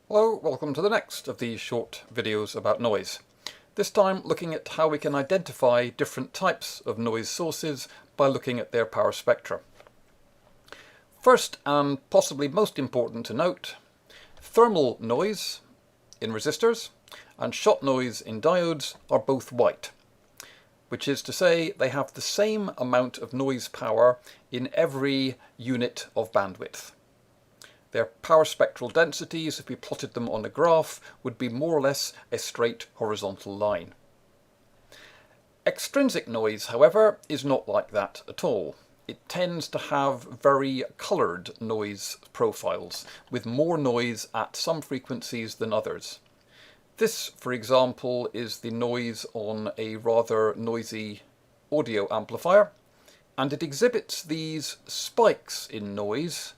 Hello, welcome to the next of these short videos about noise. This time looking at how we can identify different types of noise sources by looking at their power spectra. First, and possibly most important to note, thermal noise in resistors and shot noise in diodes are both white, which is to say they have the same amount of noise power in every unit of bandwidth. Their power spectral densities, if we plotted them on a graph, would be more or less a straight horizontal line. Extrinsic noise, however, is not like that at all. It tends to have very coloured noise profiles, with more noise at some frequencies than others. This, for example, is the noise on a rather noisy audio amplifier, and it exhibits these spikes in noise,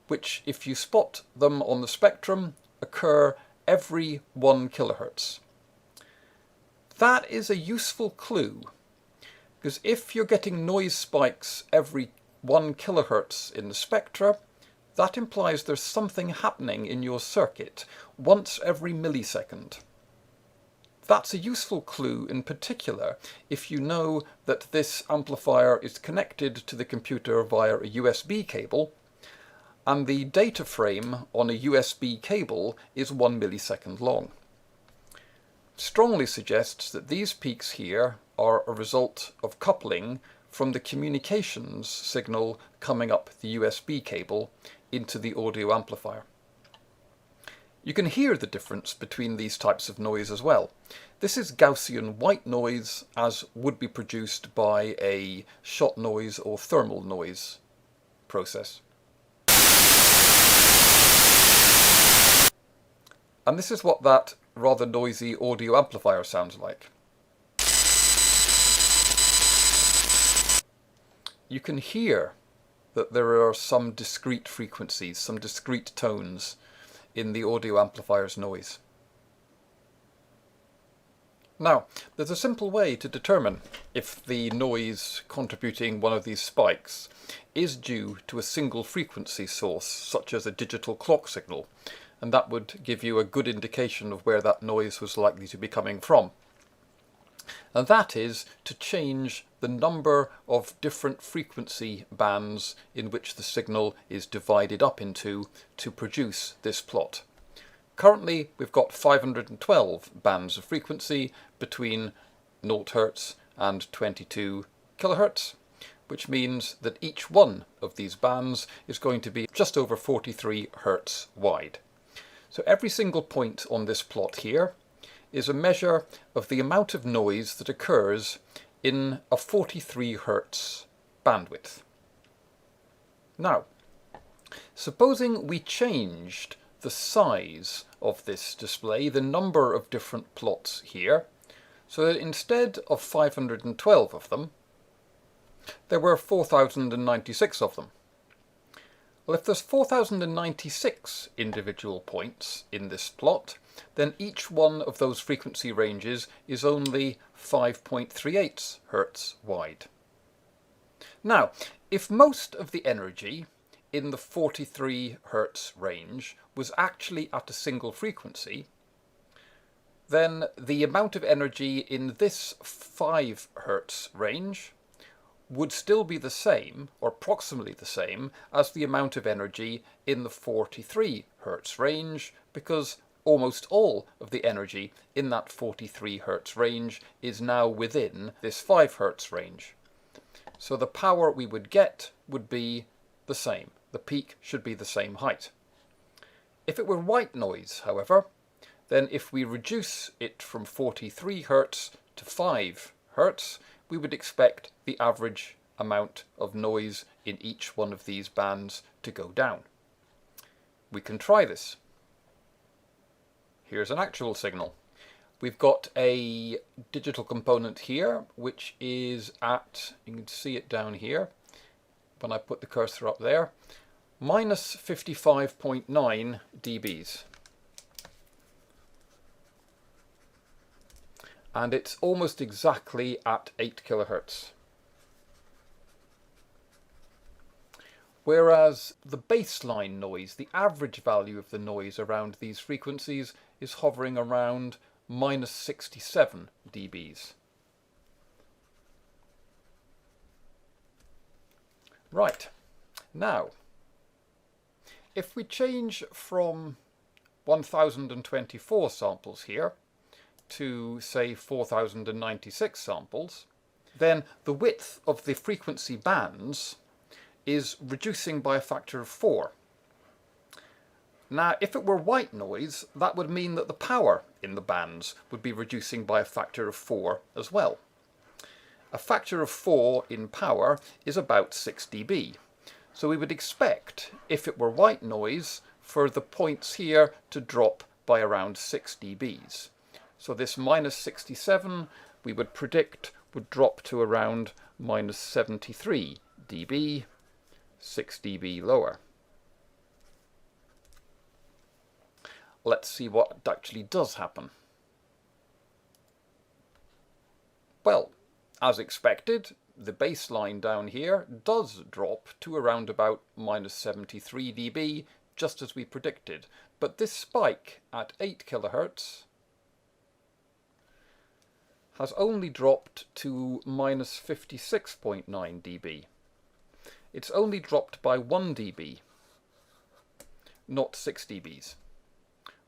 which, if you spot them on the spectrum, occur every 1 kHz. That is a useful clue, because if you're getting noise spikes every 1 kHz in the spectra, that implies there's something happening in your circuit once every millisecond. That's a useful clue in particular if you know that this amplifier is connected to the computer via a USB cable, and the data frame on a USB cable is 1 millisecond long. Strongly suggests that these peaks here are a result of coupling from the communications signal coming up the USB cable into the audio amplifier. You can hear the difference between these types of noise as well. This is Gaussian white noise as would be produced by a shot noise or thermal noise process. And this is what that rather noisy audio amplifier sounds like. You can hear that there are some discrete frequencies, some discrete tones in the audio amplifier's noise. Now, there's a simple way to determine if the noise contributing one of these spikes is due to a single frequency source, such as a digital clock signal, and that would give you a good indication of where that noise was likely to be coming from. And that is to change the number of different frequency bands in which the signal is divided up into to produce this plot. Currently we've got 512 bands of frequency between 0 Hz and 22 kHz, which means that each one of these bands is going to be just over 43 Hz wide. So every single point on this plot here is a measure of the amount of noise that occurs in a 43 Hz bandwidth. Now, supposing we changed the size of this display, the number of different plots here, so that instead of 512 of them, there were 4096 of them. Well, if there's 4096 individual points in this plot, then each one of those frequency ranges is only 5.38 Hz wide. Now, if most of the energy in the 43 Hz range was actually at a single frequency, then the amount of energy in this 5 Hz range would still be the same, or approximately the same, as the amount of energy in the 43 Hz range, because almost all of the energy in that 43 Hz range is now within this 5 Hz range. So the power we would get would be the same. The peak should be the same height. If it were white noise, however, then if we reduce it from 43 Hz to 5 Hz, we would expect the average amount of noise in each one of these bands to go down. We can try this. Here's an actual signal. We've got a digital component here, which is at, you can see it down here, when I put the cursor up there, minus 55.9 dBs. And it's almost exactly at 8 kHz. whereas the baseline noise, the average value of the noise around these frequencies, is hovering around minus 67 dBs. Right, now, if we change from 1024 samples here to, say, 4096 samples, then the width of the frequency bands is reducing by a factor of 4. Now, if it were white noise, that would mean that the power in the bands would be reducing by a factor of 4 as well. A factor of 4 in power is about 6 dB. So we would expect, if it were white noise, for the points here to drop by around 6 dBs. So this minus 67, we would predict, would drop to around minus 73 dB, 6 dB lower. Let's see what actually does happen. Well, as expected, the baseline down here does drop to around about minus 73 dB, just as we predicted. But this spike at 8 kHz has only dropped to minus 56.9 dB. It's only dropped by 1 dB, not 6 dBs.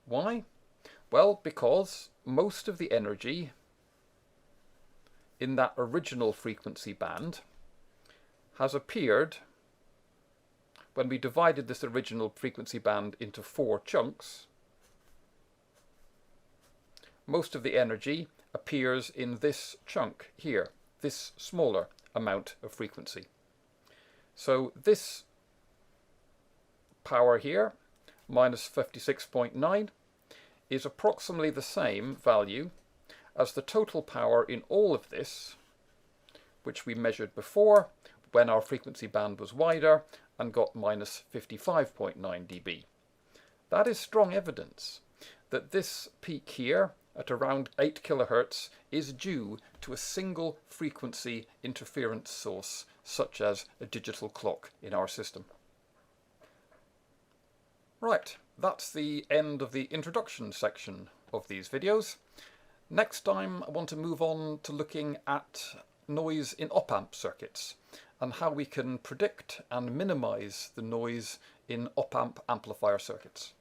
Why? Well, because most of the energy in that original frequency band has appeared when we divided this original frequency band into 4 chunks. Most of the energy appears in this chunk here, this smaller amount of frequency. So this power here, minus 56.9, is approximately the same value as the total power in all of this, which we measured before when our frequency band was wider and got minus 55.9 dB. That is strong evidence that this peak here at around 8 kHz is due to a single frequency interference source, such as a digital clock in our system. Right, that's the end of the introduction section of these videos. Next time I want to move on to looking at noise in op-amp circuits and how we can predict and minimize the noise in op-amp amplifier circuits.